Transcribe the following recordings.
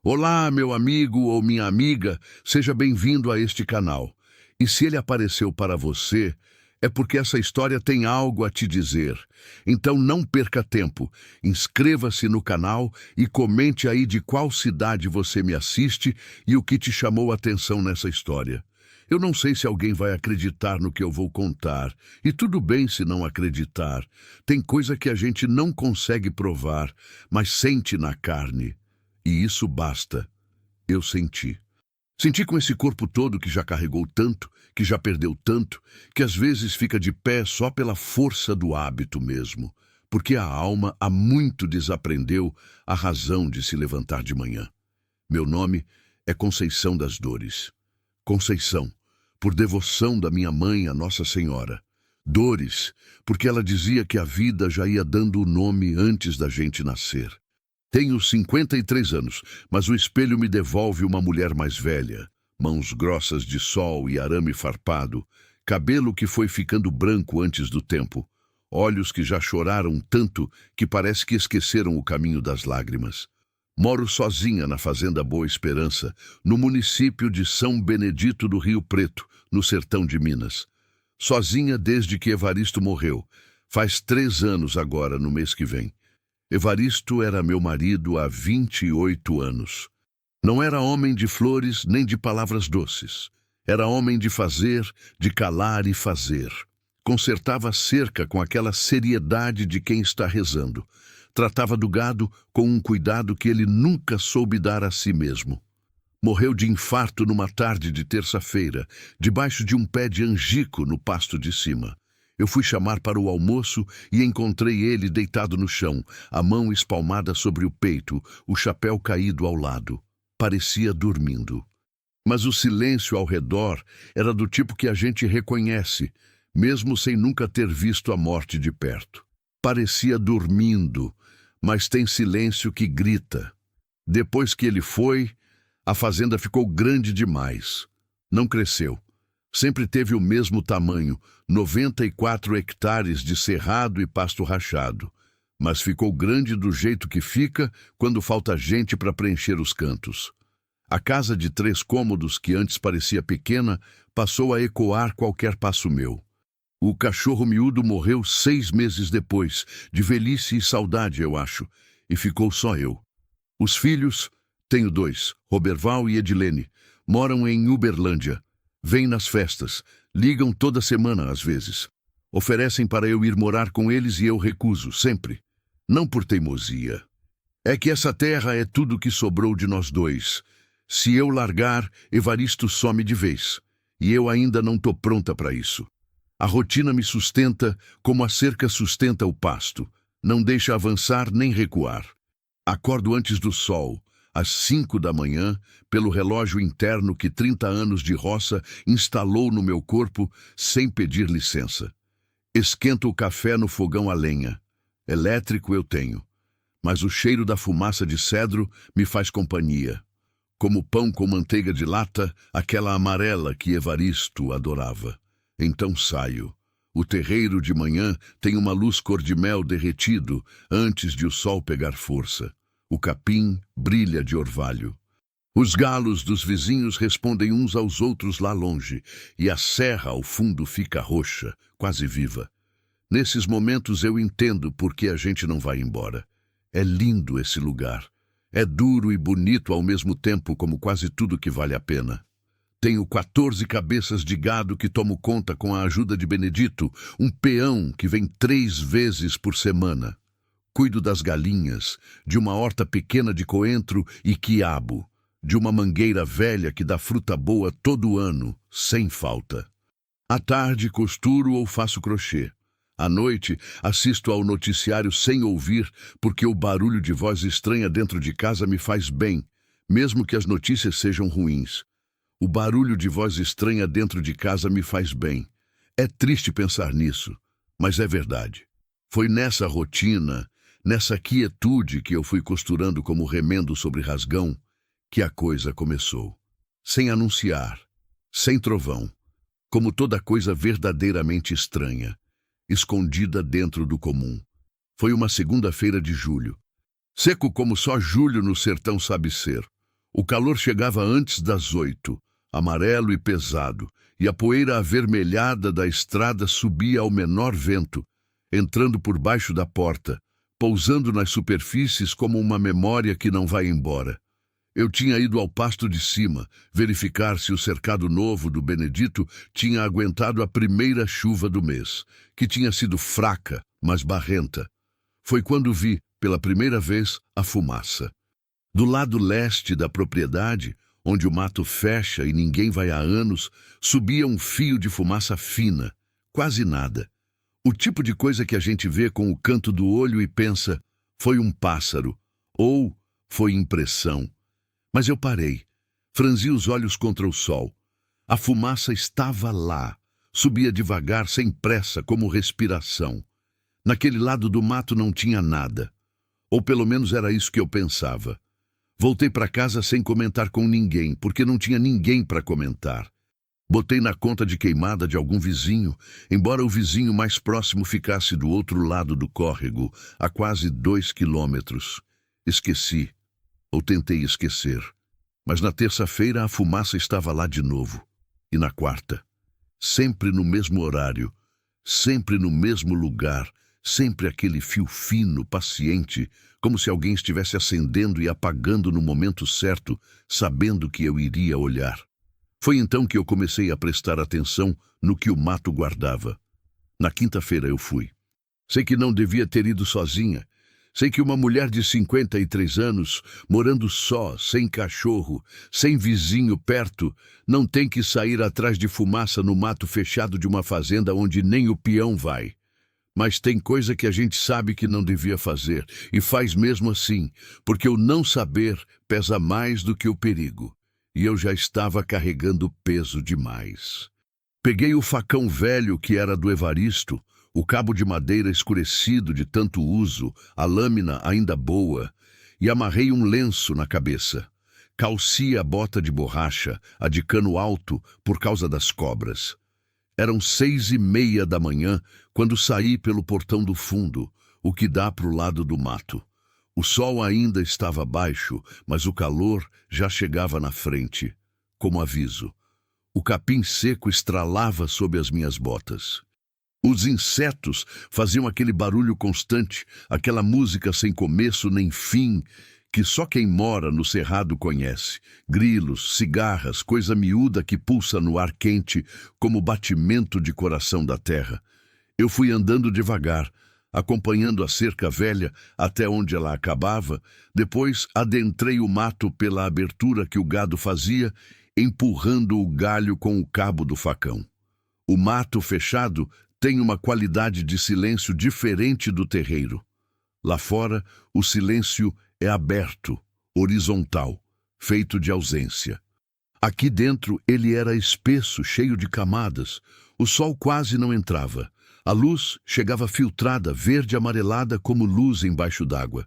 Olá, meu amigo ou minha amiga, seja bem-vindo a este canal. E se ele apareceu para você, é porque essa história tem algo a te dizer. Então não perca tempo, inscreva-se no canal e comente aí de qual cidade você me assiste e o que te chamou a atenção nessa história. Eu não sei se alguém vai acreditar no que eu vou contar, e tudo bem se não acreditar. Tem coisa que a gente não consegue provar, mas sente na carne. E isso basta. Eu senti. Senti com esse corpo todo que já carregou tanto, que já perdeu tanto, que às vezes fica de pé só pela força do hábito mesmo, porque a alma há muito desaprendeu a razão de se levantar de manhã. Meu nome é Conceição das Dores. Conceição, por devoção da minha mãe, a Nossa Senhora. Dores, porque ela dizia que a vida já ia dando o nome antes da gente nascer. Tenho 53 anos, mas o espelho me devolve uma mulher mais velha. Mãos grossas de sol e arame farpado, cabelo que foi ficando branco antes do tempo, olhos que já choraram tanto que parece que esqueceram o caminho das lágrimas. Moro sozinha na Fazenda Boa Esperança, no município de São Benedito do Rio Preto, no sertão de Minas. Sozinha desde que Evaristo morreu. Faz 3 anos agora, no mês que vem. Evaristo era meu marido há 28 anos. Não era homem de flores nem de palavras doces. Era homem de fazer, de calar e fazer. Consertava a cerca com aquela seriedade de quem está rezando. Tratava do gado com um cuidado que ele nunca soube dar a si mesmo. Morreu de infarto numa tarde de terça-feira, debaixo de um pé de angico no pasto de cima. Eu fui chamar para o almoço e encontrei ele deitado no chão, a mão espalmada sobre o peito, o chapéu caído ao lado. Parecia dormindo. Mas o silêncio ao redor era do tipo que a gente reconhece, mesmo sem nunca ter visto a morte de perto. Parecia dormindo, mas tem silêncio que grita. Depois que ele foi, a fazenda ficou grande demais. Não cresceu. Sempre teve o mesmo tamanho, 94 hectares de cerrado e pasto rachado. Mas ficou grande do jeito que fica quando falta gente para preencher os cantos. A casa de 3 cômodos, que antes parecia pequena, passou a ecoar qualquer passo meu. O cachorro miúdo morreu 6 meses depois, de velhice e saudade, eu acho, e ficou só eu. Os filhos, tenho 2, Roberval e Edilene, moram em Uberlândia. Vêm nas festas, ligam toda semana às vezes. Oferecem para eu ir morar com eles e eu recuso, sempre. Não por teimosia. É que essa terra é tudo que sobrou de nós dois. Se eu largar, Evaristo some de vez. E eu ainda não tô pronta para isso. A rotina me sustenta como a cerca sustenta o pasto. Não deixa avançar nem recuar. Acordo antes do sol, às 5 da manhã, pelo relógio interno que 30 anos de roça instalou no meu corpo sem pedir licença. Esquento o café no fogão a lenha. Elétrico eu tenho, mas o cheiro da fumaça de cedro me faz companhia. Como pão com manteiga de lata, aquela amarela que Evaristo adorava. Então saio. O terreiro de manhã tem uma luz cor-de-mel derretido antes de o sol pegar força. O capim brilha de orvalho. Os galos dos vizinhos respondem uns aos outros lá longe, e a serra ao fundo fica roxa, quase viva. Nesses momentos eu entendo por que a gente não vai embora. É lindo esse lugar. É duro e bonito ao mesmo tempo, como quase tudo que vale a pena. Tenho 14 cabeças de gado que tomo conta com a ajuda de Benedito, um peão que vem 3 vezes por semana. Cuido das galinhas, de uma horta pequena de coentro e quiabo, de uma mangueira velha que dá fruta boa todo ano, sem falta. À tarde costuro ou faço crochê. À noite assisto ao noticiário sem ouvir, porque o barulho de voz estranha dentro de casa me faz bem, mesmo que as notícias sejam ruins. O barulho de voz estranha dentro de casa me faz bem. É triste pensar nisso, mas é verdade. Foi nessa rotina, nessa quietude que eu fui costurando como remendo sobre rasgão, que a coisa começou. Sem anunciar, sem trovão, como toda coisa verdadeiramente estranha, escondida dentro do comum. Foi uma segunda-feira de julho. Seco como só julho no sertão sabe ser. O calor chegava antes das 8, amarelo e pesado, e a poeira avermelhada da estrada subia ao menor vento, entrando por baixo da porta, pousando nas superfícies como uma memória que não vai embora. Eu tinha ido ao pasto de cima, verificar se o cercado novo do Benedito tinha aguentado a primeira chuva do mês, que tinha sido fraca, mas barrenta. Foi quando vi, pela primeira vez, a fumaça. Do lado leste da propriedade, onde o mato fecha e ninguém vai há anos, subia um fio de fumaça fina, quase nada. O tipo de coisa que a gente vê com o canto do olho e pensa, foi um pássaro, ou foi impressão. Mas eu parei, franzi os olhos contra o sol. A fumaça estava lá, subia devagar, sem pressa, como respiração. Naquele lado do mato não tinha nada. Ou pelo menos era isso que eu pensava. Voltei para casa sem comentar com ninguém, porque não tinha ninguém para comentar. Botei na conta de queimada de algum vizinho, embora o vizinho mais próximo ficasse do outro lado do córrego, a quase 2 quilômetros. Esqueci, ou tentei esquecer. Mas na terça-feira a fumaça estava lá de novo. E na quarta. Sempre no mesmo horário, sempre no mesmo lugar, sempre aquele fio fino, paciente, como se alguém estivesse acendendo e apagando no momento certo, sabendo que eu iria olhar. Foi então que eu comecei a prestar atenção no que o mato guardava. Na quinta-feira eu fui. Sei que não devia ter ido sozinha. Sei que uma mulher de 53 anos, morando só, sem cachorro, sem vizinho perto, não tem que sair atrás de fumaça no mato fechado de uma fazenda onde nem o peão vai. Mas tem coisa que a gente sabe que não devia fazer, e faz mesmo assim, porque o não saber pesa mais do que o perigo. E eu já estava carregando peso demais. Peguei o facão velho que era do Evaristo, o cabo de madeira escurecido de tanto uso, a lâmina ainda boa, e amarrei um lenço na cabeça. Calci a bota de borracha, a de cano alto, por causa das cobras. Eram 6:30 da manhã quando saí pelo portão do fundo, o que dá para o lado do mato. O sol ainda estava baixo, mas o calor já chegava na frente, como aviso. O capim seco estralava sob as minhas botas. Os insetos faziam aquele barulho constante, aquela música sem começo nem fim, que só quem mora no cerrado conhece. Grilos, cigarras, coisa miúda que pulsa no ar quente, como batimento de coração da terra. Eu fui andando devagar, acompanhando a cerca velha até onde ela acabava, depois adentrei o mato pela abertura que o gado fazia, empurrando o galho com o cabo do facão. O mato fechado tem uma qualidade de silêncio diferente do terreiro. Lá fora, o silêncio é aberto, horizontal, feito de ausência. Aqui dentro ele era espesso, cheio de camadas. O sol quase não entrava. A luz chegava filtrada, verde-amarelada como luz embaixo d'água.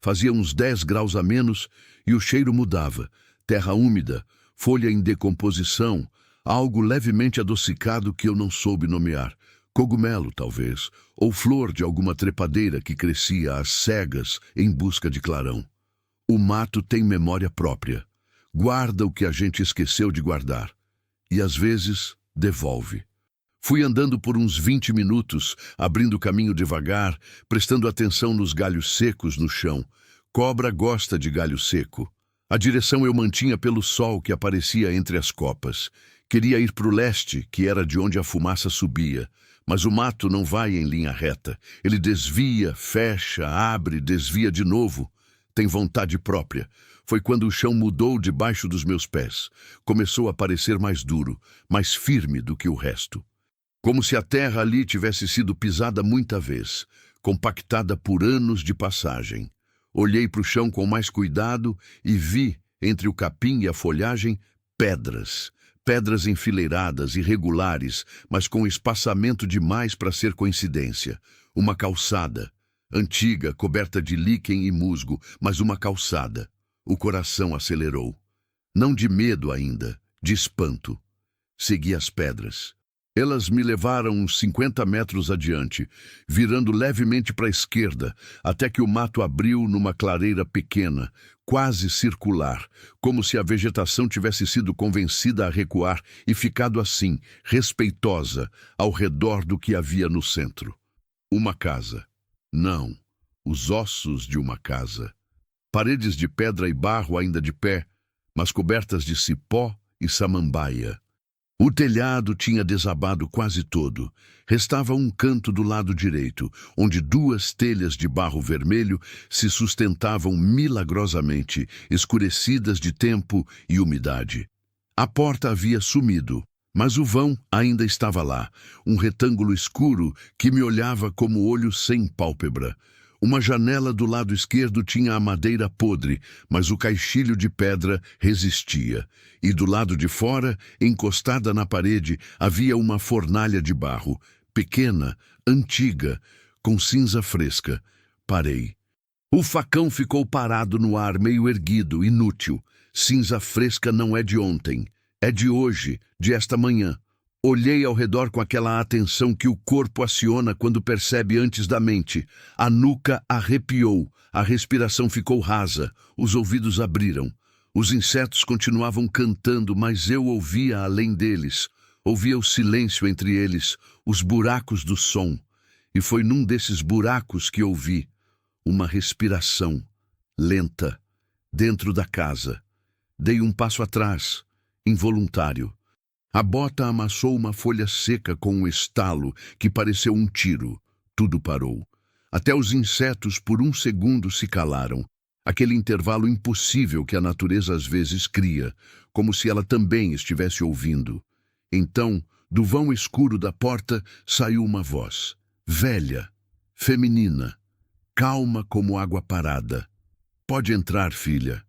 Fazia uns 10 graus a menos e o cheiro mudava. Terra úmida, folha em decomposição, algo levemente adocicado que eu não soube nomear. Cogumelo, talvez, ou flor de alguma trepadeira que crescia às cegas em busca de clarão. O mato tem memória própria. Guarda o que a gente esqueceu de guardar. E, às vezes, devolve. Fui andando por uns 20 minutos, abrindo caminho devagar, prestando atenção nos galhos secos no chão. Cobra gosta de galho seco. A direção eu mantinha pelo sol que aparecia entre as copas. Queria ir para o leste, que era de onde a fumaça subia. Mas o mato não vai em linha reta. Ele desvia, fecha, abre, desvia de novo. Tem vontade própria. Foi quando o chão mudou debaixo dos meus pés. Começou a parecer mais duro, mais firme do que o resto. Como se a terra ali tivesse sido pisada muita vez, compactada por anos de passagem. Olhei para o chão com mais cuidado e vi, entre o capim e a folhagem, pedras. Pedras enfileiradas, irregulares, mas com espaçamento demais para ser coincidência. Uma calçada, antiga, coberta de líquen e musgo, mas uma calçada. O coração acelerou. Não de medo ainda, de espanto. Segui as pedras. Elas me levaram uns 50 metros adiante, virando levemente para a esquerda, até que o mato abriu numa clareira pequena, quase circular, como se a vegetação tivesse sido convencida a recuar e ficado assim, respeitosa, ao redor do que havia no centro. Uma casa. Não, os ossos de uma casa. Paredes de pedra e barro ainda de pé, mas cobertas de cipó e samambaia. O telhado tinha desabado quase todo. Restava um canto do lado direito, onde duas telhas de barro vermelho se sustentavam milagrosamente, escurecidas de tempo e umidade. A porta havia sumido, mas o vão ainda estava lá, um retângulo escuro que me olhava como olho sem pálpebra. Uma janela do lado esquerdo tinha a madeira podre, mas o caixilho de pedra resistia. E do lado de fora, encostada na parede, havia uma fornalha de barro, pequena, antiga, com cinza fresca. Parei. O facão ficou parado no ar, meio erguido, inútil. Cinza fresca não é de ontem, é de hoje, de esta manhã. Olhei ao redor com aquela atenção que o corpo aciona quando percebe antes da mente. A nuca arrepiou, a respiração ficou rasa, os ouvidos abriram. Os insetos continuavam cantando, mas eu ouvia além deles. Ouvia o silêncio entre eles, os buracos do som. E foi num desses buracos que ouvi uma respiração, lenta, dentro da casa. Dei um passo atrás, involuntário. A bota amassou uma folha seca com um estalo que pareceu um tiro. Tudo parou. Até os insetos por um segundo se calaram. Aquele intervalo impossível que a natureza às vezes cria, como se ela também estivesse ouvindo. Então, do vão escuro da porta, saiu uma voz. Velha, feminina, calma como água parada. Pode entrar, filha.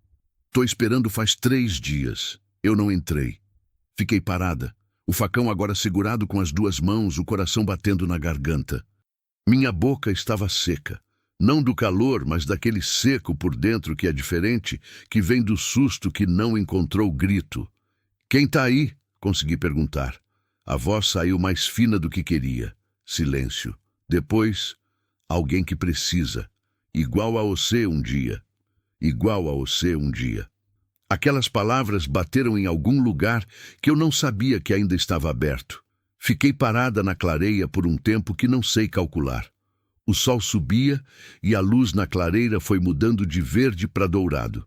Tô esperando faz 3 dias. Eu não entrei. Fiquei parada, o facão agora segurado com as 2 mãos, o coração batendo na garganta. Minha boca estava seca, não do calor, mas daquele seco por dentro que é diferente, que vem do susto que não encontrou grito. Quem tá aí? Consegui perguntar. A voz saiu mais fina do que queria. Silêncio. Depois, alguém que precisa. Igual a você um dia. Igual a você um dia. Aquelas palavras bateram em algum lugar que eu não sabia que ainda estava aberto. Fiquei parada na clareia por um tempo que não sei calcular. O sol subia e a luz na clareira foi mudando de verde para dourado.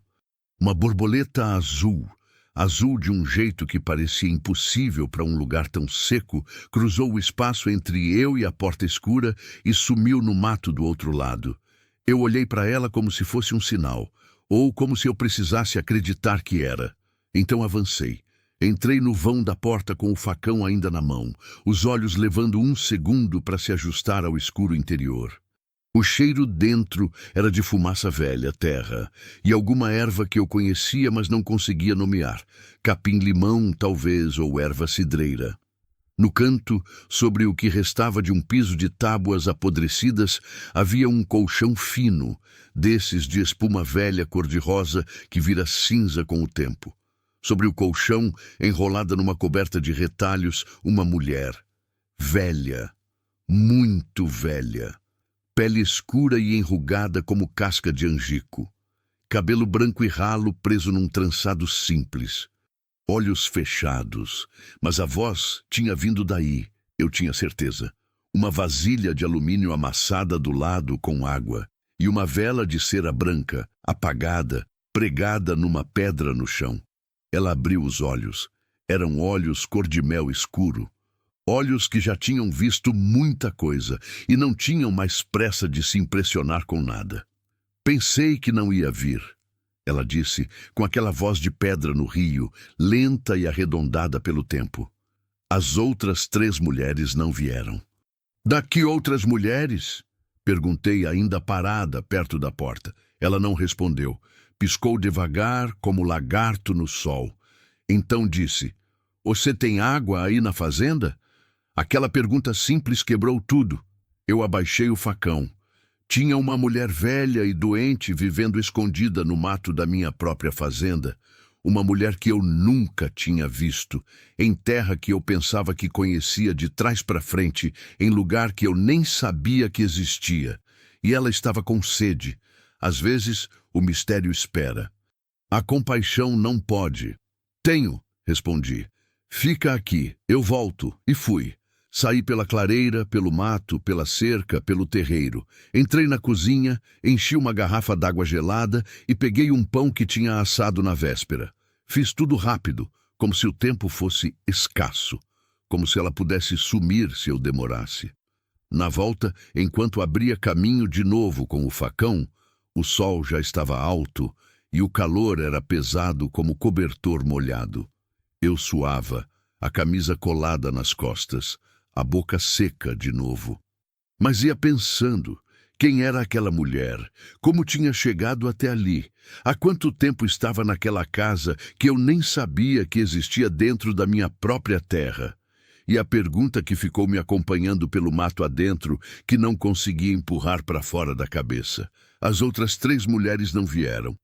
Uma borboleta azul, azul de um jeito que parecia impossível para um lugar tão seco, cruzou o espaço entre eu e a porta escura e sumiu no mato do outro lado. Eu olhei para ela como se fosse um sinal. Ou como se eu precisasse acreditar que era. Então avancei. Entrei no vão da porta com o facão ainda na mão, os olhos levando um segundo para se ajustar ao escuro interior. O cheiro dentro era de fumaça velha, terra, e alguma erva que eu conhecia, mas não conseguia nomear. Capim-limão, talvez, ou erva cidreira. No canto, sobre o que restava de um piso de tábuas apodrecidas, havia um colchão fino, desses de espuma velha cor-de-rosa que vira cinza com o tempo. Sobre o colchão, enrolada numa coberta de retalhos, uma mulher. Velha, muito velha. Pele escura e enrugada como casca de angico. Cabelo branco e ralo preso num trançado simples. Olhos fechados, mas a voz tinha vindo daí, eu tinha certeza. Uma vasilha de alumínio amassada do lado com água e uma vela de cera branca, apagada, pregada numa pedra no chão. Ela abriu os olhos. Eram olhos cor de mel escuro. Olhos que já tinham visto muita coisa e não tinham mais pressa de se impressionar com nada. Pensei que não ia vir. Ela disse, com aquela voz de pedra no rio, lenta e arredondada pelo tempo. As outras 3 mulheres não vieram. "Daqui outras mulheres?" Perguntei, ainda parada, perto da porta. Ela não respondeu. Piscou devagar, como lagarto no sol. Então disse, "Você tem água aí na fazenda?" Aquela pergunta simples quebrou tudo. Eu abaixei o facão. Tinha uma mulher velha e doente vivendo escondida no mato da minha própria fazenda. Uma mulher que eu nunca tinha visto, em terra que eu pensava que conhecia de trás para frente, em lugar que eu nem sabia que existia. E ela estava com sede. Às vezes, o mistério espera. A compaixão não pode. Tenho, respondi. Fica aqui, eu volto. E fui. Saí pela clareira, pelo mato, pela cerca, pelo terreiro. Entrei na cozinha, enchi uma garrafa d'água gelada e peguei um pão que tinha assado na véspera. Fiz tudo rápido, como se o tempo fosse escasso, como se ela pudesse sumir se eu demorasse. Na volta, enquanto abria caminho de novo com o facão, o sol já estava alto e o calor era pesado como cobertor molhado. Eu suava, a camisa colada nas costas, a boca seca de novo. Mas ia pensando, quem era aquela mulher? Como tinha chegado até ali? Há quanto tempo estava naquela casa que eu nem sabia que existia dentro da minha própria terra? E a pergunta que ficou me acompanhando pelo mato adentro, que não conseguia empurrar para fora da cabeça. As outras 3 mulheres não vieram.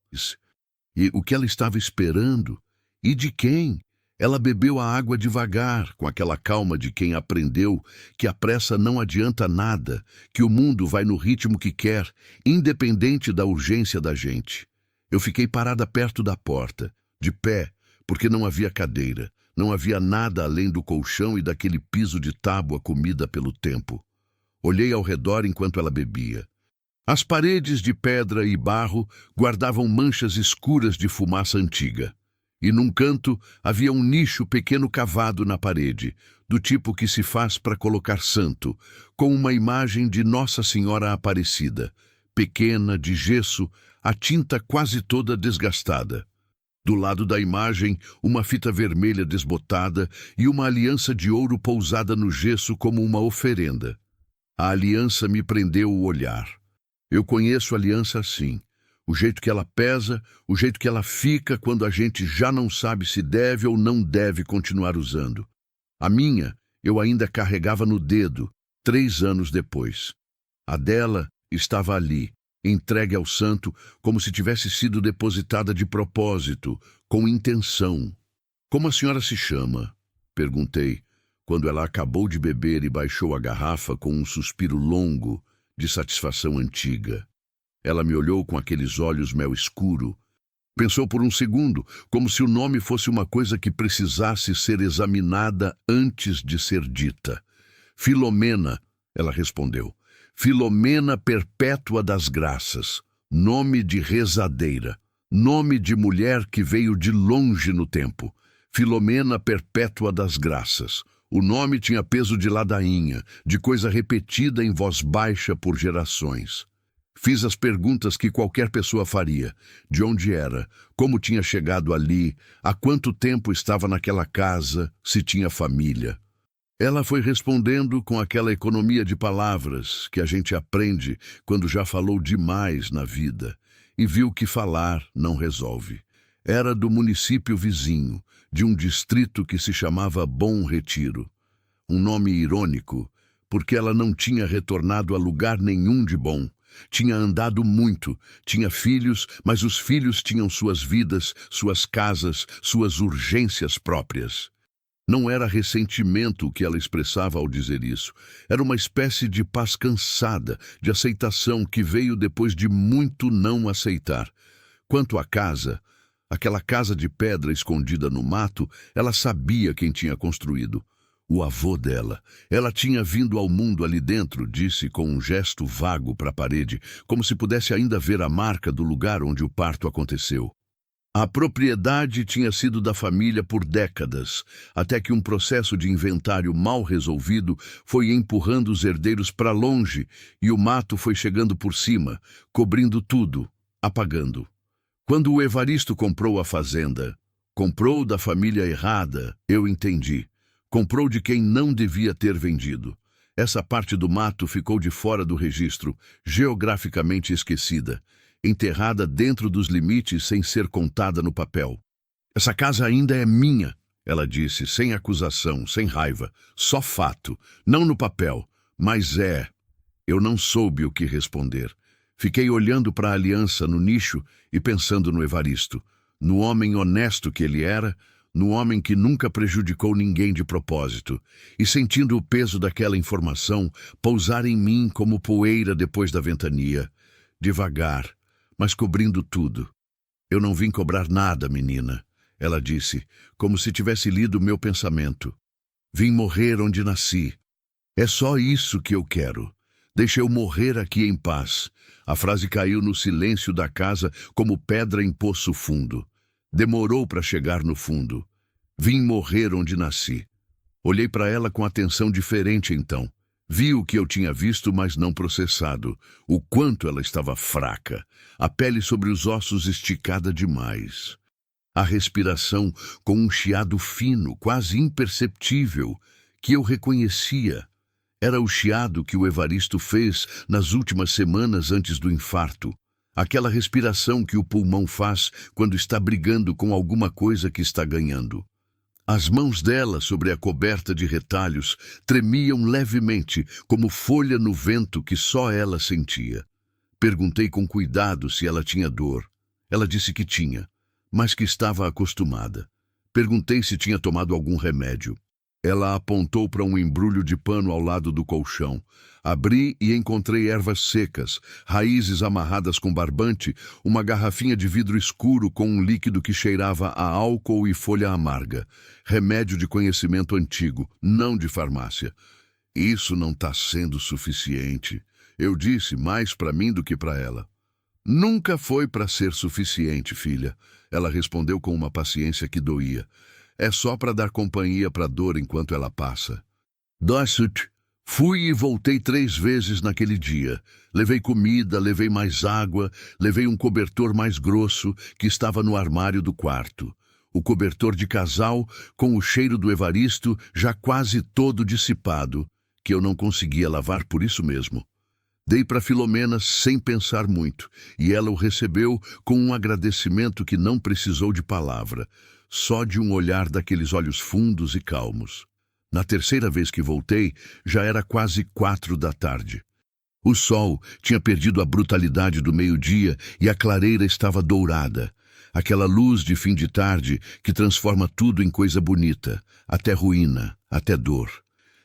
E o que ela estava esperando? E de quem? Ela bebeu a água devagar, com aquela calma de quem aprendeu que a pressa não adianta nada, que o mundo vai no ritmo que quer, independente da urgência da gente. Eu fiquei parada perto da porta, de pé, porque não havia cadeira, não havia nada além do colchão e daquele piso de tábua comida pelo tempo. Olhei ao redor enquanto ela bebia. As paredes de pedra e barro guardavam manchas escuras de fumaça antiga. E num canto havia um nicho pequeno cavado na parede, do tipo que se faz para colocar santo, com uma imagem de Nossa Senhora Aparecida, pequena, de gesso, a tinta quase toda desgastada. Do lado da imagem, uma fita vermelha desbotada e uma aliança de ouro pousada no gesso como uma oferenda. A aliança me prendeu o olhar. Eu conheço a aliança assim. O jeito que ela pesa, o jeito que ela fica quando a gente já não sabe se deve ou não deve continuar usando. A minha, eu ainda carregava no dedo, 3 anos depois. A dela estava ali, entregue ao santo, como se tivesse sido depositada de propósito, com intenção. Como a senhora se chama? Perguntei, quando ela acabou de beber e baixou a garrafa com um suspiro longo de satisfação antiga. Ela me olhou com aqueles olhos mel escuro. Pensou por um segundo, como se o nome fosse uma coisa que precisasse ser examinada antes de ser dita. Filomena, ela respondeu. Filomena Perpétua das Graças. Nome de rezadeira. Nome de mulher que veio de longe no tempo. Filomena Perpétua das Graças. O nome tinha peso de ladainha, de coisa repetida em voz baixa por gerações. Fiz as perguntas que qualquer pessoa faria. De onde era? Como tinha chegado ali? Há quanto tempo estava naquela casa? Se tinha família? Ela foi respondendo com aquela economia de palavras que a gente aprende quando já falou demais na vida e viu que falar não resolve. Era do município vizinho, de um distrito que se chamava Bom Retiro. Um nome irônico, porque ela não tinha retornado a lugar nenhum de bom. Tinha andado muito, tinha filhos, mas os filhos tinham suas vidas, suas casas, suas urgências próprias. Não era ressentimento o que ela expressava ao dizer isso. Era uma espécie de paz cansada, de aceitação que veio depois de muito não aceitar. Quanto à casa, aquela casa de pedra escondida no mato, ela sabia quem tinha construído. O avô dela. Ela tinha vindo ao mundo ali dentro, disse com um gesto vago para a parede, como se pudesse ainda ver a marca do lugar onde o parto aconteceu. A propriedade tinha sido da família por décadas, até que um processo de inventário mal resolvido foi empurrando os herdeiros para longe e o mato foi chegando por cima, cobrindo tudo, apagando. Quando o Evaristo comprou a fazenda, comprou da família errada, eu entendi. Comprou de quem não devia ter vendido. Essa parte do mato ficou de fora do registro, geograficamente esquecida, enterrada dentro dos limites sem ser contada no papel. Essa casa ainda é minha, ela disse, sem acusação, sem raiva. Só fato, não no papel, mas é. Eu não soube o que responder. Fiquei olhando para a aliança no nicho e pensando no Evaristo. no homem honesto que ele era, no homem que nunca prejudicou ninguém de propósito, e sentindo o peso daquela informação pousar em mim como poeira depois da ventania, devagar, mas cobrindo tudo. Eu não vim cobrar nada, menina, ela disse, como se tivesse lido meu pensamento. Vim morrer onde nasci. É só isso que eu quero. Deixa eu morrer aqui em paz. A frase caiu no silêncio da casa como pedra em poço fundo. Demorou para chegar no fundo. Vim morrer onde nasci. Olhei para ela com atenção diferente então. Vi o que eu tinha visto, mas não processado. O quanto ela estava fraca. A pele sobre os ossos esticada demais. A respiração com um chiado fino, quase imperceptível, que eu reconhecia. Era o chiado que o Evaristo fez nas últimas semanas antes do infarto. Aquela respiração que o pulmão faz quando está brigando com alguma coisa que está ganhando. As mãos dela sobre a coberta de retalhos tremiam levemente, como folha no vento que só ela sentia. Perguntei com cuidado se ela tinha dor. Ela disse que tinha, mas que estava acostumada. Perguntei se tinha tomado algum remédio. Ela apontou para um embrulho de pano ao lado do colchão. Abri e encontrei ervas secas, raízes amarradas com barbante, uma garrafinha de vidro escuro com um líquido que cheirava a álcool e folha amarga. Remédio de conhecimento antigo, não de farmácia. Isso não está sendo suficiente. Eu disse mais para mim do que para ela. Nunca foi para ser suficiente, filha. Ela respondeu com uma paciência que doía. É só para dar companhia para a dor enquanto ela passa. Dossut. Fui e voltei 3 vezes naquele dia. Levei comida, levei mais água, levei um cobertor mais grosso que estava no armário do quarto. O cobertor de casal, com o cheiro do Evaristo já quase todo dissipado, que eu não conseguia lavar por isso mesmo. Dei para Filomena sem pensar muito, e ela o recebeu com um agradecimento que não precisou de palavra, só de um olhar daqueles olhos fundos e calmos. Na terceira vez que voltei, já era quase 4 da tarde. O sol tinha perdido a brutalidade do meio-dia e a clareira estava dourada. Aquela luz de fim de tarde que transforma tudo em coisa bonita, até ruína, até dor.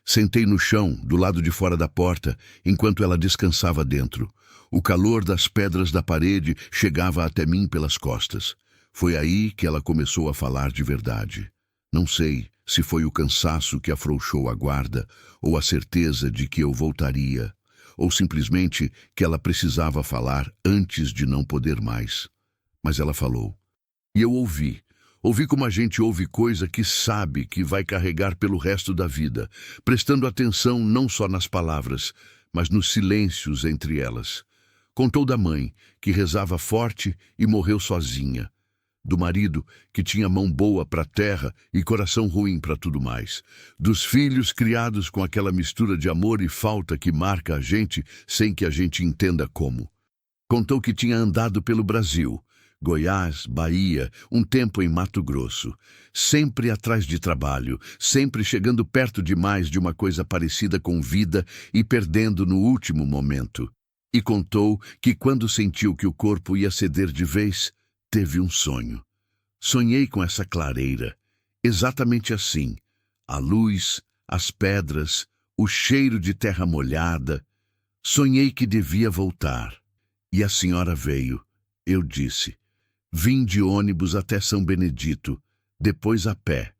Sentei no chão, do lado de fora da porta, enquanto ela descansava dentro. O calor das pedras da parede chegava até mim pelas costas. Foi aí que ela começou a falar de verdade. Não sei se foi o cansaço que afrouxou a guarda, ou a certeza de que eu voltaria, ou simplesmente que ela precisava falar antes de não poder mais. Mas ela falou. E eu ouvi. Ouvi como a gente ouve coisa que sabe que vai carregar pelo resto da vida, prestando atenção não só nas palavras, mas nos silêncios entre elas. Contou da mãe, que rezava forte e morreu sozinha. Do marido, que tinha mão boa para a terra e coração ruim para tudo mais. Dos filhos criados com aquela mistura de amor e falta que marca a gente sem que a gente entenda como. Contou que tinha andado pelo Brasil, Goiás, Bahia, um tempo em Mato Grosso, sempre atrás de trabalho, sempre chegando perto demais de uma coisa parecida com vida e perdendo no último momento. E contou que quando sentiu que o corpo ia ceder de vez, teve um sonho. Sonhei com essa clareira, exatamente assim, a luz, as pedras, o cheiro de terra molhada. Sonhei que devia voltar. E a senhora veio. Eu disse. Vim de ônibus até São Benedito, depois a pé.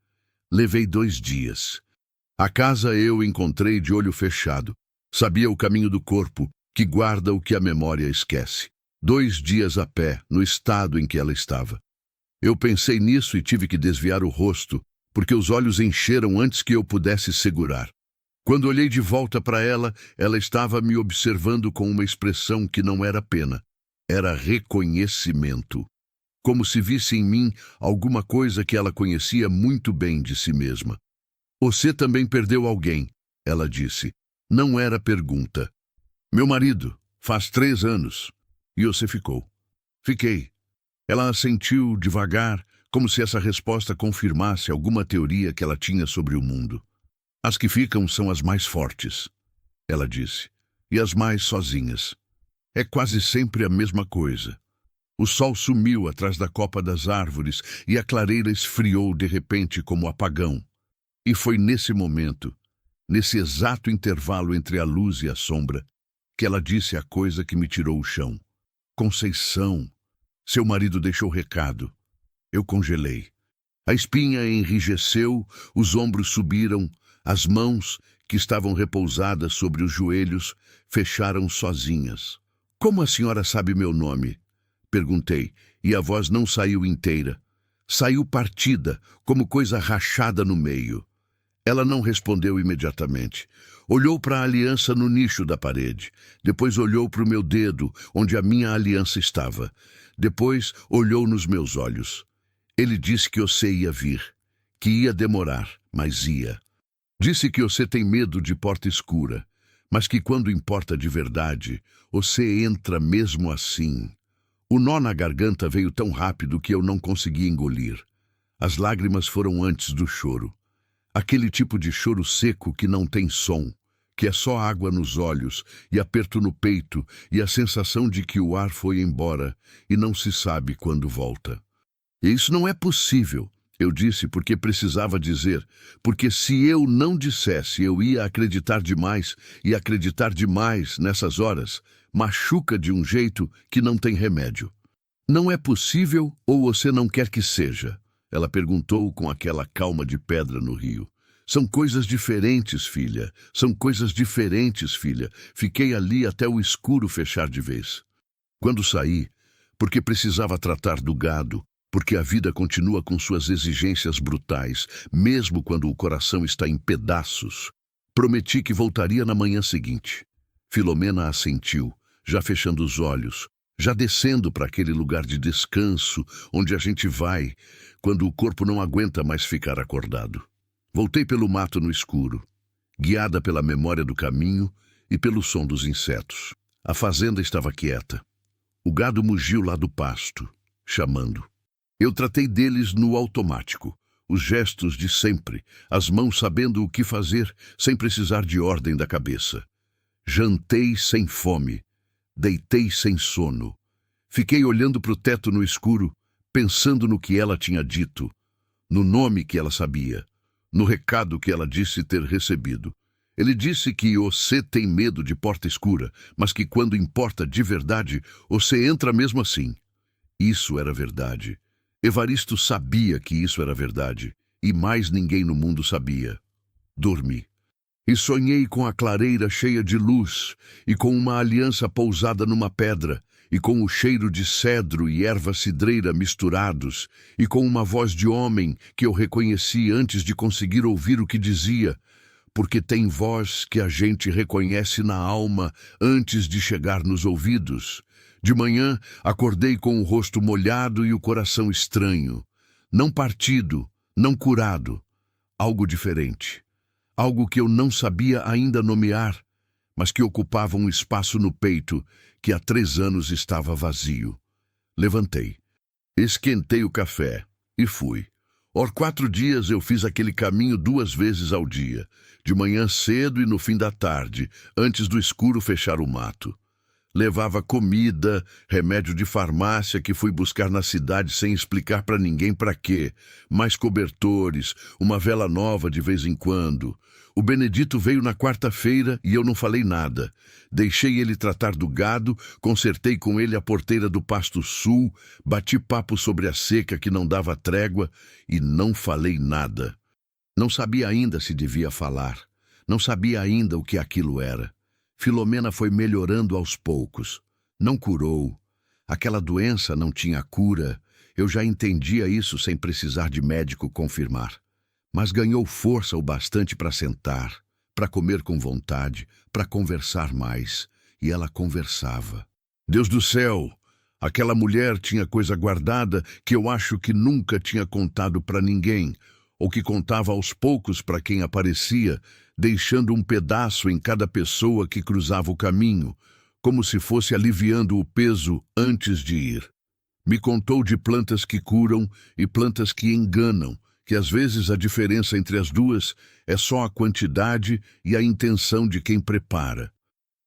Levei 2 dias. A casa eu encontrei de olho fechado. Sabia o caminho do corpo, que guarda o que a memória esquece. 2 dias a pé, no estado em que ela estava. Eu pensei nisso e tive que desviar o rosto, porque os olhos encheram antes que eu pudesse segurar. Quando olhei de volta para ela, ela estava me observando com uma expressão que não era pena. Era reconhecimento. Como se visse em mim alguma coisa que ela conhecia muito bem de si mesma. Você também perdeu alguém, ela disse. Não era pergunta. Meu marido, faz 3 anos. E você ficou. Fiquei. Ela assentiu devagar, como se essa resposta confirmasse alguma teoria que ela tinha sobre o mundo. As que ficam são as mais fortes, ela disse, e as mais sozinhas. É quase sempre a mesma coisa. O sol sumiu atrás da copa das árvores e a clareira esfriou de repente como apagão. E foi nesse momento, nesse exato intervalo entre a luz e a sombra, que ela disse a coisa que me tirou o chão. Conceição, seu marido deixou recado. Eu congelei. A espinha enrijeceu, os ombros subiram, as mãos, que estavam repousadas sobre os joelhos, fecharam sozinhas. Como a senhora sabe meu nome? Perguntei, e a voz não saiu inteira. Saiu partida, como coisa rachada no meio. Ela não respondeu imediatamente. Olhou para a aliança no nicho da parede. Depois olhou para o meu dedo, onde a minha aliança estava. Depois olhou nos meus olhos. Ele disse que você ia vir, que ia demorar, mas ia. Disse que você tem medo de porta escura, mas que quando importa de verdade, você entra mesmo assim. O nó na garganta veio tão rápido que eu não consegui engolir. As lágrimas foram antes do choro. Aquele tipo de choro seco que não tem som, que é só água nos olhos e aperto no peito e a sensação de que o ar foi embora e não se sabe quando volta. E isso não é possível, eu disse porque precisava dizer, porque se eu não dissesse eu ia acreditar demais e acreditar demais nessas horas, machuca de um jeito que não tem remédio. Não é possível ou você não quer que seja? Ela perguntou com aquela calma de pedra no rio. São coisas diferentes, filha. São coisas diferentes, filha. Fiquei ali até o escuro fechar de vez. Quando saí, porque precisava tratar do gado, porque a vida continua com suas exigências brutais, mesmo quando o coração está em pedaços, prometi que voltaria na manhã seguinte. Filomena assentiu, já fechando os olhos, já descendo para aquele lugar de descanso onde a gente vai quando o corpo não aguenta mais ficar acordado. Voltei pelo mato no escuro, guiada pela memória do caminho e pelo som dos insetos. A fazenda estava quieta. O gado mugiu lá do pasto, chamando. Eu tratei deles no automático, os gestos de sempre, as mãos sabendo o que fazer sem precisar de ordem da cabeça. Jantei sem fome, deitei sem sono. Fiquei olhando para o teto no escuro, pensando no que ela tinha dito, no nome que ela sabia, no recado que ela disse ter recebido. Ele disse que você tem medo de porta escura, mas que quando importa de verdade, você entra mesmo assim. Isso era verdade. Evaristo sabia que isso era verdade, e mais ninguém no mundo sabia. Dormi. E sonhei com a clareira cheia de luz, e com uma aliança pousada numa pedra, e com o cheiro de cedro e erva cidreira misturados, e com uma voz de homem que eu reconheci antes de conseguir ouvir o que dizia, porque tem voz que a gente reconhece na alma antes de chegar nos ouvidos. De manhã, acordei com o rosto molhado e o coração estranho. Não partido, não curado. Algo diferente. Algo que eu não sabia ainda nomear, mas que ocupava um espaço no peito que há 3 anos estava vazio. Levantei. Esquentei o café e fui. Por 4 dias eu fiz aquele caminho 2 vezes ao dia, de manhã cedo e no fim da tarde, antes do escuro fechar o mato. Levava comida, remédio de farmácia que fui buscar na cidade sem explicar para ninguém para quê, mais cobertores, uma vela nova de vez em quando. O Benedito veio na quarta-feira e eu não falei nada. Deixei ele tratar do gado, consertei com ele a porteira do Pasto Sul, bati papo sobre a seca que não dava trégua e não falei nada. Não sabia ainda se devia falar. Não sabia ainda o que aquilo era. Filomena foi melhorando aos poucos. Não curou. Aquela doença não tinha cura. Eu já entendia isso sem precisar de médico confirmar. Mas ganhou força o bastante para sentar, para comer com vontade, para conversar mais. E ela conversava. Deus do céu! Aquela mulher tinha coisa guardada que eu acho que nunca tinha contado para ninguém, ou que contava aos poucos para quem aparecia, deixando um pedaço em cada pessoa que cruzava o caminho, como se fosse aliviando o peso antes de ir. Me contou de plantas que curam e plantas que enganam, que às vezes a diferença entre as duas é só a quantidade e a intenção de quem prepara.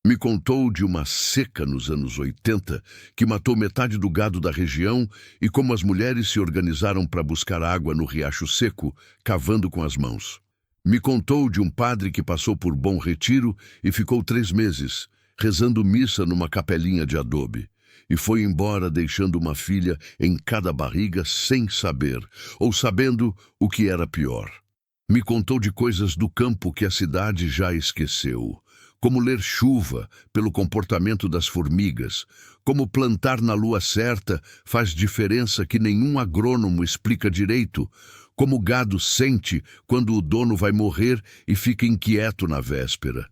Me contou de uma seca nos anos 80 que matou metade do gado da região e como as mulheres se organizaram para buscar água no riacho seco, cavando com as mãos. Me contou de um padre que passou por Bom Retiro e ficou 3 meses, rezando missa numa capelinha de adobe. E foi embora deixando uma filha em cada barriga sem saber, ou sabendo o que era pior. Me contou de coisas do campo que a cidade já esqueceu. Como ler chuva pelo comportamento das formigas, como plantar na lua certa faz diferença que nenhum agrônomo explica direito, como o gado sente quando o dono vai morrer e fica inquieto na véspera.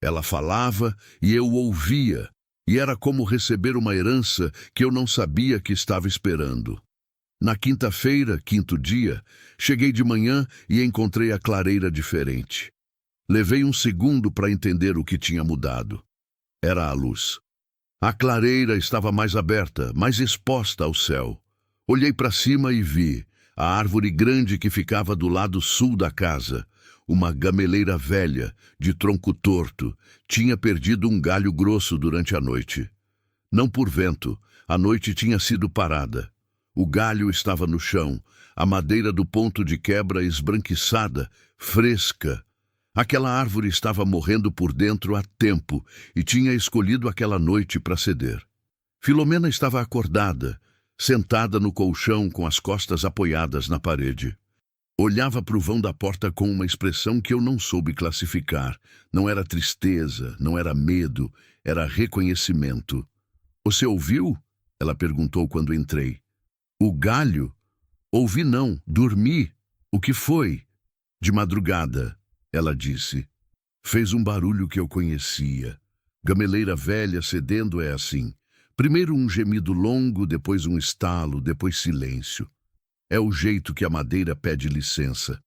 Ela falava e eu ouvia, e era como receber uma herança que eu não sabia que estava esperando. Na quinta-feira, 5º dia, cheguei de manhã e encontrei a clareira diferente. Levei um segundo para entender o que tinha mudado. Era a luz. A clareira estava mais aberta, mais exposta ao céu. Olhei para cima e vi a árvore grande que ficava do lado sul da casa. Uma gameleira velha, de tronco torto, tinha perdido um galho grosso durante a noite. Não por vento, a noite tinha sido parada. O galho estava no chão, a madeira do ponto de quebra esbranquiçada, fresca. Aquela árvore estava morrendo por dentro há tempo e tinha escolhido aquela noite para ceder. Filomena estava acordada, sentada no colchão com as costas apoiadas na parede. Olhava para o vão da porta com uma expressão que eu não soube classificar. Não era tristeza, não era medo, era reconhecimento. "Você ouviu?" ela perguntou quando entrei. "O galho?" "Ouvi não, dormi." "O que foi?" "De madrugada." Ela disse. Fez um barulho que eu conhecia. Gameleira velha cedendo é assim. Primeiro um gemido longo, depois um estalo, depois silêncio. É o jeito que a madeira pede licença.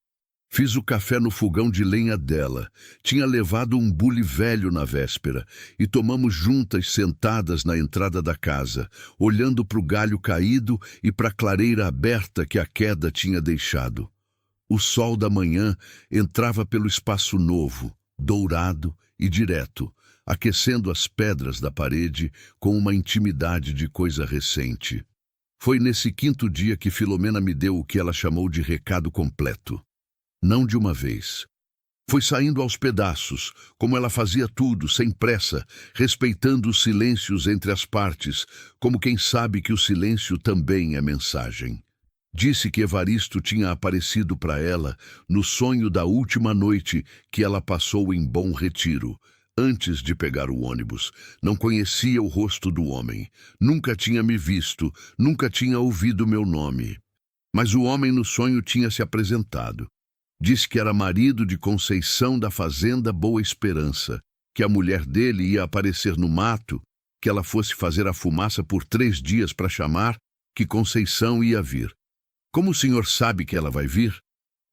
Fiz o café no fogão de lenha dela. Tinha levado um bule velho na véspera e tomamos juntas sentadas na entrada da casa, olhando para o galho caído e para a clareira aberta que a queda tinha deixado. O sol da manhã entrava pelo espaço novo, dourado e direto, aquecendo as pedras da parede com uma intimidade de coisa recente. Foi nesse 5º dia que Filomena me deu o que ela chamou de recado completo. Não de uma vez. Foi saindo aos pedaços, como ela fazia tudo, sem pressa, respeitando os silêncios entre as partes, como quem sabe que o silêncio também é mensagem. Disse que Evaristo tinha aparecido para ela no sonho da última noite que ela passou em Bom Retiro, antes de pegar o ônibus. Não conhecia o rosto do homem, nunca tinha me visto, nunca tinha ouvido meu nome. Mas o homem no sonho tinha se apresentado. Disse que era marido de Conceição da fazenda Boa Esperança, que a mulher dele ia aparecer no mato, que ela fosse fazer a fumaça por 3 dias para chamar, que Conceição ia vir. "Como o senhor sabe que ela vai vir?"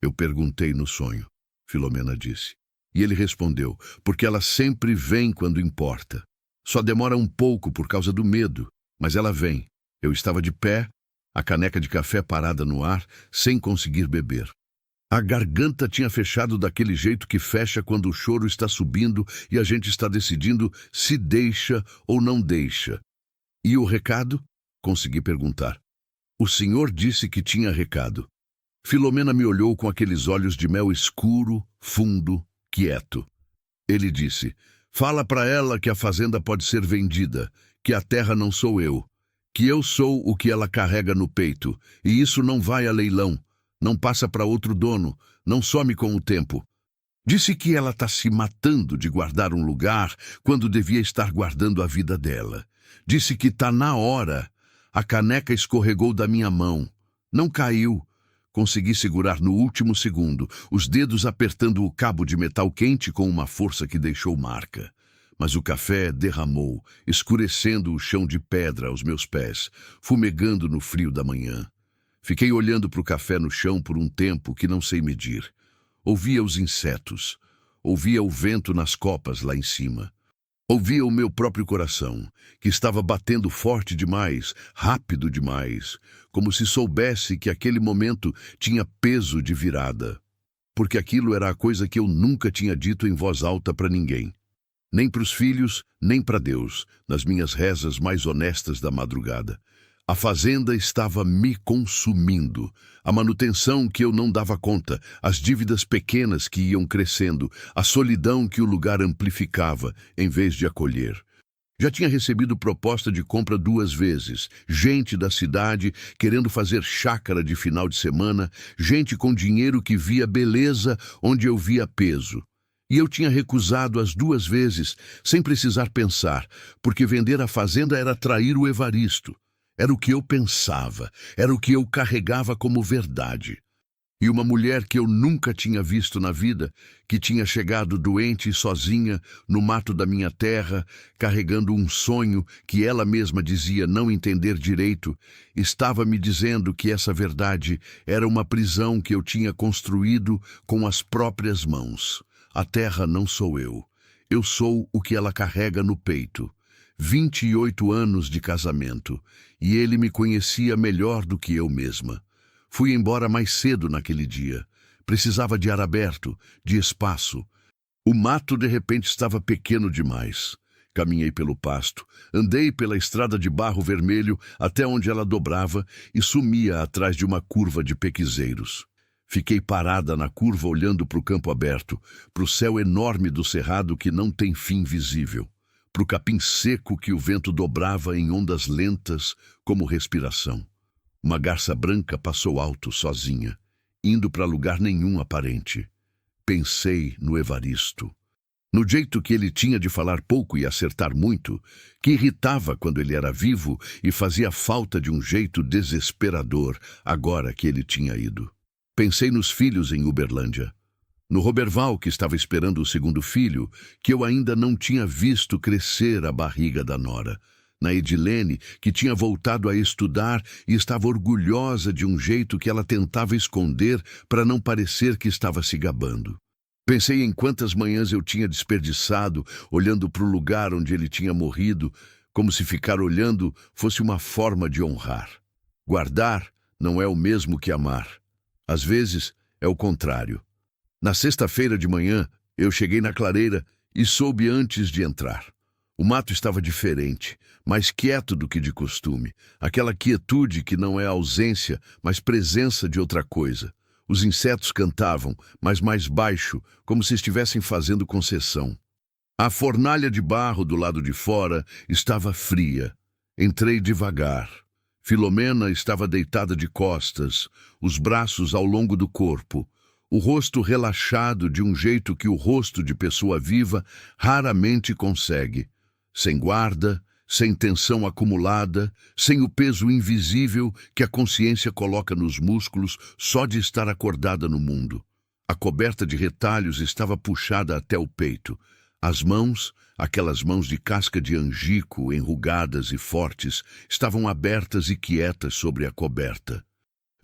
Eu perguntei no sonho. Filomena disse. E ele respondeu, porque ela sempre vem quando importa. Só demora um pouco por causa do medo, mas ela vem. Eu estava de pé, a caneca de café parada no ar, sem conseguir beber. A garganta tinha fechado daquele jeito que fecha quando o choro está subindo e a gente está decidindo se deixa ou não deixa. "E o recado?" consegui perguntar. "O senhor disse que tinha recado." Filomena me olhou com aqueles olhos de mel escuro, fundo, quieto. Ele disse, "Fala para ela que a fazenda pode ser vendida, que a terra não sou eu, que eu sou o que ela carrega no peito, e isso não vai a leilão, não passa para outro dono, não some com o tempo." Disse que ela está se matando de guardar um lugar quando devia estar guardando a vida dela. Disse que está na hora. A caneca escorregou da minha mão. Não caiu. Consegui segurar no último segundo, os dedos apertando o cabo de metal quente com uma força que deixou marca. Mas o café derramou, escurecendo o chão de pedra aos meus pés, fumegando no frio da manhã. Fiquei olhando para o café no chão por um tempo que não sei medir. Ouvia os insetos, ouvia o vento nas copas lá em cima. Ouvia o meu próprio coração, que estava batendo forte demais, rápido demais, como se soubesse que aquele momento tinha peso de virada. Porque aquilo era a coisa que eu nunca tinha dito em voz alta para ninguém. Nem para os filhos, nem para Deus, nas minhas rezas mais honestas da madrugada. A fazenda estava me consumindo. A manutenção que eu não dava conta, as dívidas pequenas que iam crescendo, a solidão que o lugar amplificava, em vez de acolher. Já tinha recebido proposta de compra 2 vezes, gente da cidade querendo fazer chácara de final de semana, gente com dinheiro que via beleza onde eu via peso. E eu tinha recusado as 2 vezes, sem precisar pensar, porque vender a fazenda era trair o Evaristo. Era o que eu pensava, era o que eu carregava como verdade. E uma mulher que eu nunca tinha visto na vida, que tinha chegado doente e sozinha no mato da minha terra, carregando um sonho que ela mesma dizia não entender direito, estava me dizendo que essa verdade era uma prisão que eu tinha construído com as próprias mãos. A terra não sou eu. Eu sou o que ela carrega no peito. 28 anos de casamento, e ele me conhecia melhor do que eu mesma. Fui embora mais cedo naquele dia. Precisava de ar aberto, de espaço. O mato de repente estava pequeno demais. Caminhei pelo pasto, andei pela estrada de barro vermelho até onde ela dobrava e sumia atrás de uma curva de pequizeiros. Fiquei parada na curva olhando para o campo aberto, para o céu enorme do cerrado que não tem fim visível, para o capim seco que o vento dobrava em ondas lentas como respiração. Uma garça branca passou alto sozinha, indo para lugar nenhum aparente. Pensei no Evaristo. No jeito que ele tinha de falar pouco e acertar muito, que irritava quando ele era vivo e fazia falta de um jeito desesperador agora que ele tinha ido. Pensei nos filhos em Uberlândia. No Roberval, que estava esperando o segundo filho, que eu ainda não tinha visto crescer a barriga da nora. Na Edilene, que tinha voltado a estudar e estava orgulhosa de um jeito que ela tentava esconder para não parecer que estava se gabando. Pensei em quantas manhãs eu tinha desperdiçado olhando para o lugar onde ele tinha morrido, como se ficar olhando fosse uma forma de honrar. Guardar não é o mesmo que amar. Às vezes é o contrário. Na sexta-feira de manhã, eu cheguei na clareira e soube antes de entrar. O mato estava diferente, mais quieto do que de costume. Aquela quietude que não é ausência, mas presença de outra coisa. Os insetos cantavam, mas mais baixo, como se estivessem fazendo concessão. A fornalha de barro do lado de fora estava fria. Entrei devagar. Filomena estava deitada de costas, os braços ao longo do corpo, o rosto relaxado de um jeito que o rosto de pessoa viva raramente consegue. Sem guarda, sem tensão acumulada, sem o peso invisível que a consciência coloca nos músculos só de estar acordada no mundo. A coberta de retalhos estava puxada até o peito. As mãos, aquelas mãos de casca de angico, enrugadas e fortes, estavam abertas e quietas sobre a coberta.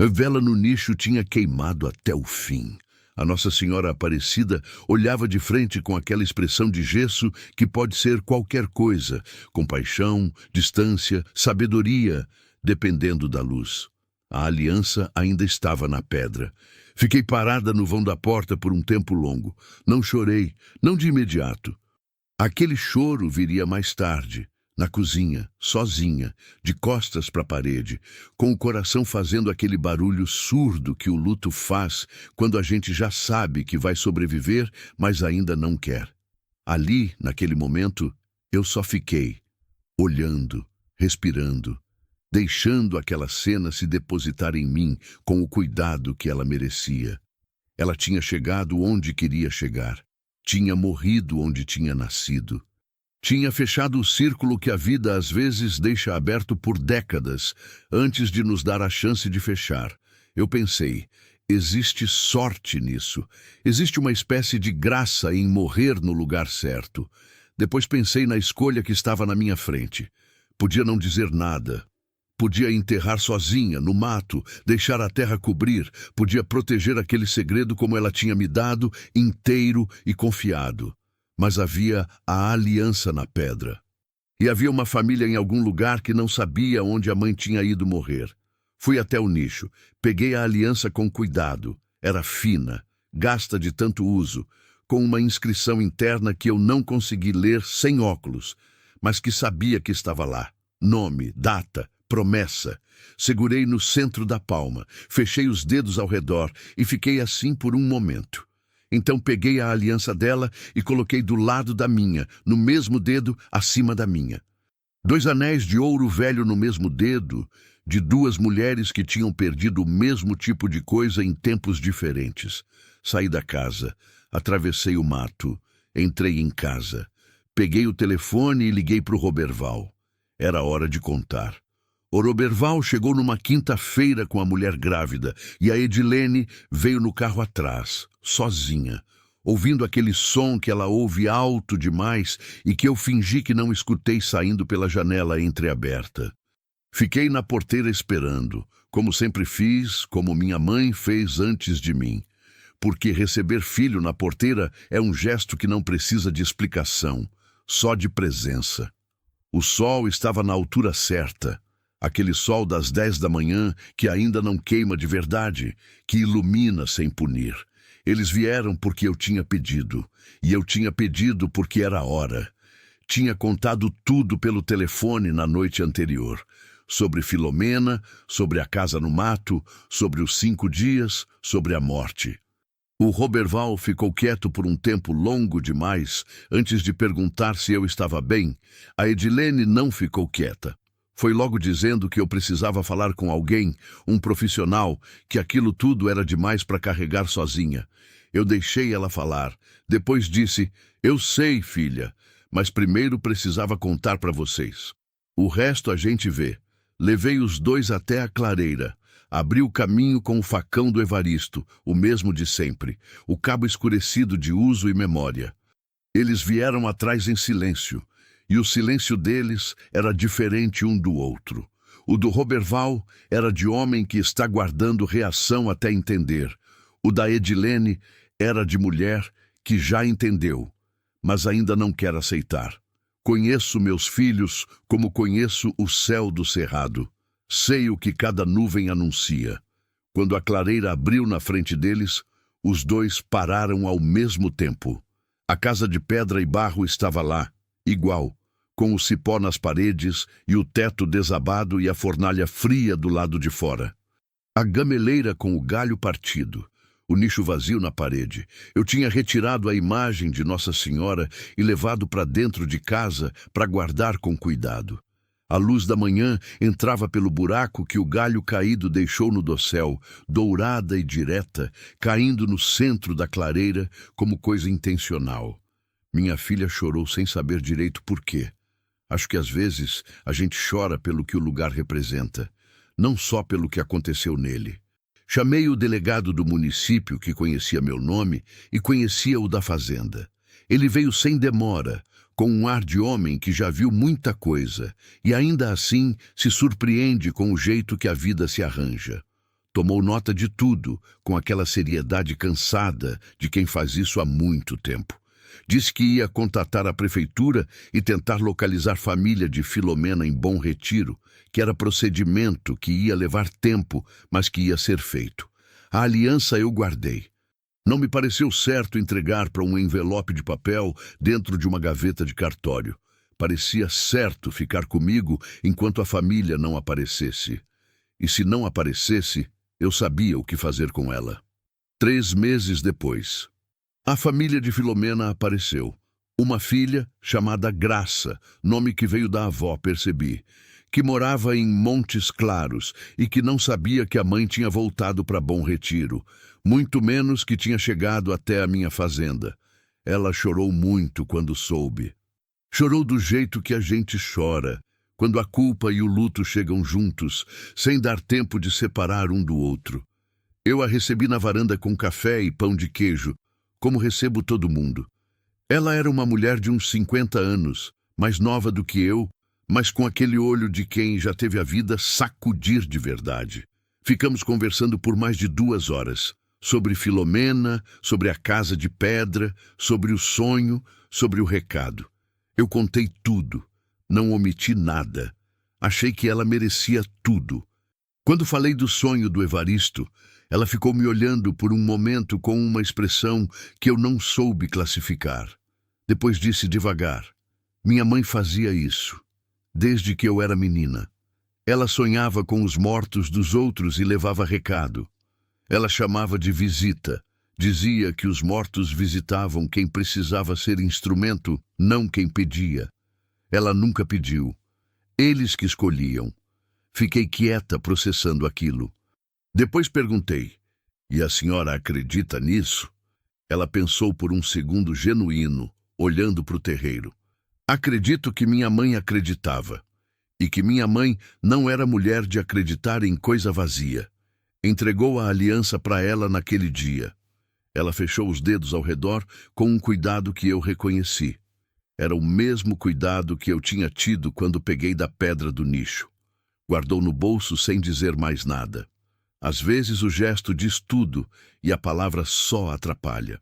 A vela no nicho tinha queimado até o fim. A Nossa Senhora Aparecida olhava de frente com aquela expressão de gesso que pode ser qualquer coisa, compaixão, distância, sabedoria, dependendo da luz. A aliança ainda estava na pedra. Fiquei parada no vão da porta por um tempo longo. Não chorei, não de imediato. Aquele choro viria mais tarde, na cozinha, sozinha, de costas para a parede, com o coração fazendo aquele barulho surdo que o luto faz quando a gente já sabe que vai sobreviver, mas ainda não quer. Ali, naquele momento, eu só fiquei, olhando, respirando, deixando aquela cena se depositar em mim com o cuidado que ela merecia. Ela tinha chegado onde queria chegar, tinha morrido onde tinha nascido. Tinha fechado o círculo que a vida às vezes deixa aberto por décadas, antes de nos dar a chance de fechar. Eu pensei, existe sorte nisso. Existe uma espécie de graça em morrer no lugar certo. Depois pensei na escolha que estava na minha frente. Podia não dizer nada. Podia enterrar sozinha, no mato, deixar a terra cobrir. Podia proteger aquele segredo como ela tinha me dado, inteiro e confiado. Mas havia a aliança na pedra. E havia uma família em algum lugar que não sabia onde a mãe tinha ido morrer. Fui até o nicho, peguei a aliança com cuidado. Era fina, gasta de tanto uso. com uma inscrição interna que eu não consegui ler sem óculos, mas que sabia que estava lá. Nome, data, promessa. Segurei no centro da palma, fechei os dedos ao redor e fiquei assim por um momento. Então peguei a aliança dela e coloquei do lado da minha, no mesmo dedo, acima da minha. 2 anéis de ouro velho no mesmo dedo, de 2 mulheres que tinham perdido o mesmo tipo de coisa em tempos diferentes. Saí da casa, atravessei o mato, entrei em casa. Peguei o telefone e liguei para o Roberval. Era hora de contar. O Roberval chegou numa quinta-feira com a mulher grávida e a Edilene veio no carro atrás, sozinha, ouvindo aquele som que ela ouve alto demais e que eu fingi que não escutei saindo pela janela entreaberta. Fiquei na porteira esperando, como sempre fiz, como minha mãe fez antes de mim, porque receber filho na porteira é um gesto que não precisa de explicação, só de presença. O sol estava na altura certa, aquele sol das 10 da manhã que ainda não queima de verdade, que ilumina sem punir. Eles vieram porque eu tinha pedido, e eu tinha pedido porque era hora. Tinha contado tudo pelo telefone na noite anterior, sobre Filomena, sobre a casa no mato, sobre os 5 dias, sobre a morte. O Roberval ficou quieto por um tempo longo demais antes de perguntar se eu estava bem. A Edilene não ficou quieta. Foi logo dizendo que eu precisava falar com alguém, um profissional, que aquilo tudo era demais para carregar sozinha. Eu deixei ela falar. Depois disse, eu sei, filha, mas primeiro precisava contar para vocês. O resto a gente vê. Levei os 2 até a clareira. Abri o caminho com o facão do Evaristo, o mesmo de sempre, o cabo escurecido de uso e memória. Eles vieram atrás em silêncio, e o silêncio deles era diferente um do outro. O do Roberval era de homem que está guardando reação até entender. O da Edilene era de mulher que já entendeu, mas ainda não quer aceitar. Conheço meus filhos como conheço o céu do cerrado. Sei o que cada nuvem anuncia. Quando a clareira abriu na frente deles, os 2 pararam ao mesmo tempo. A casa de pedra e barro estava lá, igual, com o cipó nas paredes e o teto desabado e a fornalha fria do lado de fora. A gameleira com o galho partido, o nicho vazio na parede. Eu tinha retirado a imagem de Nossa Senhora e levado para dentro de casa para guardar com cuidado. A luz da manhã entrava pelo buraco que o galho caído deixou no dossel, dourada e direta, caindo no centro da clareira como coisa intencional. Minha filha chorou sem saber direito por quê. Acho que às vezes a gente chora pelo que o lugar representa, não só pelo que aconteceu nele. Chamei o delegado do município, que conhecia meu nome, e conhecia o da fazenda. Ele veio sem demora, com um ar de homem que já viu muita coisa, e ainda assim se surpreende com o jeito que a vida se arranja. Tomou nota de tudo, com aquela seriedade cansada de quem faz isso há muito tempo. Disse que ia contatar a prefeitura e tentar localizar família de Filomena em Bom Retiro, que era procedimento que ia levar tempo, mas que ia ser feito. A aliança eu guardei. Não me pareceu certo entregar para um envelope de papel dentro de uma gaveta de cartório. Parecia certo ficar comigo enquanto a família não aparecesse. E se não aparecesse, eu sabia o que fazer com ela. 3 meses depois, a família de Filomena apareceu. Uma filha chamada Graça, nome que veio da avó, percebi, que morava em Montes Claros e que não sabia que a mãe tinha voltado para Bom Retiro, muito menos que tinha chegado até a minha fazenda. Ela chorou muito quando soube. Chorou do jeito que a gente chora, quando a culpa e o luto chegam juntos, sem dar tempo de separar um do outro. Eu a recebi na varanda com café e pão de queijo, como recebo todo mundo. Ela era uma mulher de uns 50 anos, mais nova do que eu, mas com aquele olho de quem já teve a vida sacudir de verdade. Ficamos conversando por mais de 2 horas, sobre Filomena, sobre a casa de pedra, sobre o sonho, sobre o recado. Eu contei tudo, não omiti nada. Achei que ela merecia tudo. Quando falei do sonho do Evaristo, Ela ficou me olhando por um momento com uma expressão que eu não soube classificar. Depois disse devagar: minha mãe fazia isso, desde que eu era menina. Ela sonhava com os mortos dos outros e levava recado. Ela chamava de visita. Dizia que os mortos visitavam quem precisava ser instrumento, não quem pedia. Ela nunca pediu. Eles que escolhiam. Fiquei quieta processando aquilo. Depois perguntei: e a senhora acredita nisso? Ela pensou por um segundo genuíno, olhando para o terreiro. Acredito que minha mãe acreditava. E que minha mãe não era mulher de acreditar em coisa vazia. Entregou a aliança para ela naquele dia. Ela fechou os dedos ao redor com um cuidado que eu reconheci. Era o mesmo cuidado que eu tinha tido quando peguei da pedra do nicho. Guardou no bolso sem dizer mais nada. Às vezes o gesto diz tudo e a palavra só atrapalha.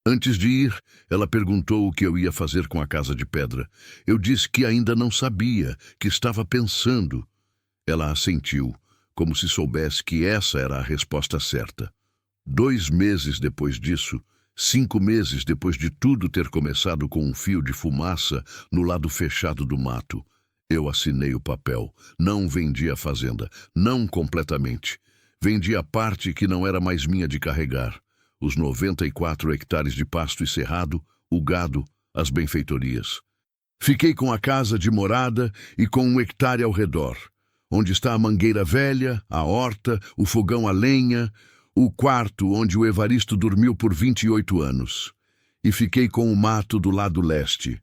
Antes de ir, ela perguntou o que eu ia fazer com a casa de pedra. Eu disse que ainda não sabia, que estava pensando. Ela assentiu, como se soubesse que essa era a resposta certa. 2 meses depois disso, 5 meses depois de tudo ter começado com um fio de fumaça no lado fechado do mato, eu assinei o papel. Não vendi a fazenda, não completamente. Vendi a parte que não era mais minha de carregar. Os 94 hectares de pasto e cerrado, o gado, as benfeitorias. Fiquei com a casa de morada e com 1 hectare ao redor, onde está a mangueira velha, a horta, o fogão a lenha, o quarto onde o Evaristo dormiu por 28 anos. E fiquei com o mato do lado leste,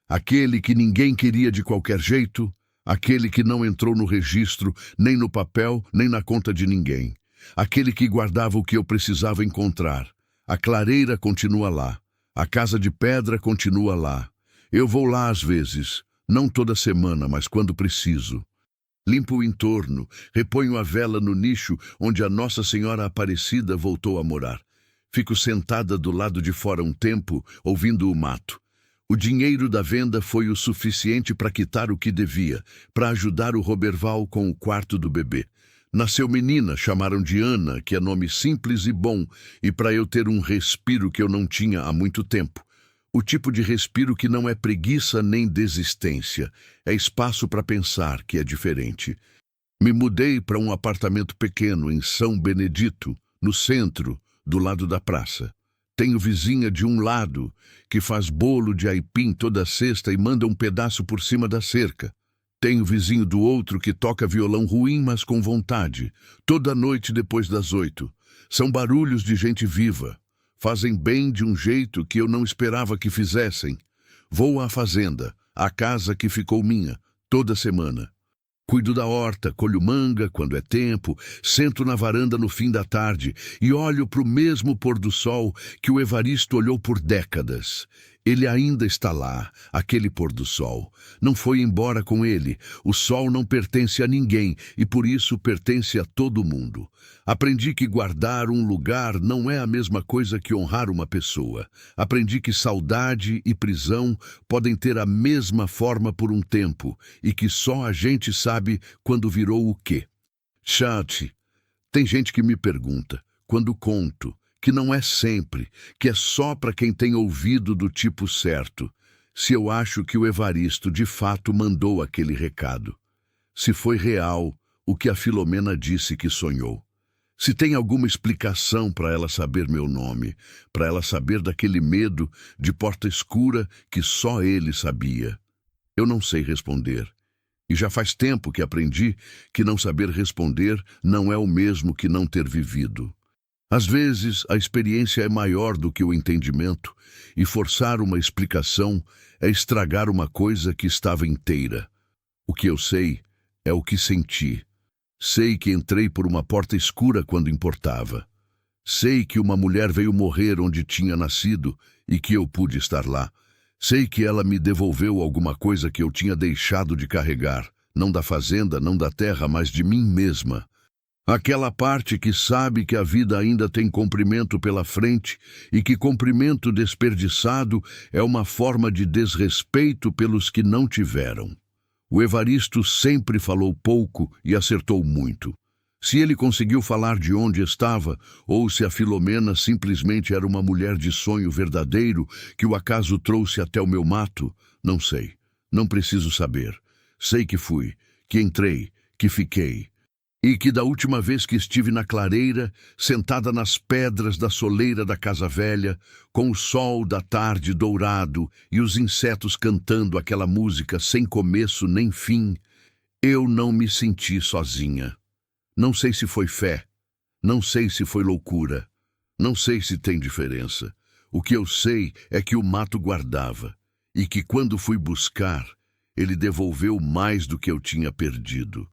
aquele que ninguém queria de qualquer jeito, aquele que não entrou no registro, nem no papel, nem na conta de ninguém. Aquele que guardava o que eu precisava encontrar. A clareira continua lá. A casa de pedra continua lá. Eu vou lá às vezes, não toda semana, mas quando preciso. Limpo o entorno, reponho a vela no nicho onde a Nossa Senhora Aparecida voltou a morar. Fico sentada do lado de fora um tempo, ouvindo o mato. O dinheiro da venda foi o suficiente para quitar o que devia, para ajudar o Roberval com o quarto do bebê. Nasceu menina, chamaram de Ana, que é nome simples e bom, e para eu ter um respiro que eu não tinha há muito tempo. O tipo de respiro que não é preguiça nem desistência, é espaço para pensar, que é diferente. Me mudei para um apartamento pequeno em São Benedito, no centro, do lado da praça. Tenho vizinha de um lado, que faz bolo de aipim toda sexta e manda um pedaço por cima da cerca. Tenho vizinho do outro que toca violão ruim, mas com vontade, toda noite depois das 8. São barulhos de gente viva. Fazem bem de um jeito que eu não esperava que fizessem. Vou à fazenda, à casa que ficou minha, toda semana. Cuido da horta, colho manga quando é tempo, sento na varanda no fim da tarde e olho para o mesmo pôr do sol que o Evaristo olhou por décadas. Ele ainda está lá, aquele pôr do sol. Não foi embora com ele. O sol não pertence a ninguém e por isso pertence a todo mundo. Aprendi que guardar um lugar não é a mesma coisa que honrar uma pessoa. Aprendi que saudade e prisão podem ter a mesma forma por um tempo e que só a gente sabe quando virou o quê. Chat, tem gente que me pergunta, quando conto, que não é sempre, que é só para quem tem ouvido do tipo certo, se eu acho que o Evaristo de fato mandou aquele recado. Se foi real o que a Filomena disse que sonhou. Se tem alguma explicação para ela saber meu nome, para ela saber daquele medo de porta escura que só ele sabia. Eu não sei responder. E já faz tempo que aprendi que não saber responder não é o mesmo que não ter vivido. Às vezes, a experiência é maior do que o entendimento, e forçar uma explicação é estragar uma coisa que estava inteira. O que eu sei é o que senti. Sei que entrei por uma porta escura quando importava. Sei que uma mulher veio morrer onde tinha nascido e que eu pude estar lá. Sei que ela me devolveu alguma coisa que eu tinha deixado de carregar, não da fazenda, não da terra, mas de mim mesma. Aquela parte que sabe que a vida ainda tem comprimento pela frente e que comprimento desperdiçado é uma forma de desrespeito pelos que não tiveram. O Evaristo sempre falou pouco e acertou muito. Se ele conseguiu falar de onde estava, ou se a Filomena simplesmente era uma mulher de sonho verdadeiro que o acaso trouxe até o meu mato, não sei. Não preciso saber. Sei que fui, que entrei, que fiquei. E que da última vez que estive na clareira, sentada nas pedras da soleira da casa velha, com o sol da tarde dourado e os insetos cantando aquela música sem começo nem fim, eu não me senti sozinha. Não sei se foi fé, não sei se foi loucura, não sei se tem diferença. O que eu sei é que o mato guardava, e que quando fui buscar, ele devolveu mais do que eu tinha perdido.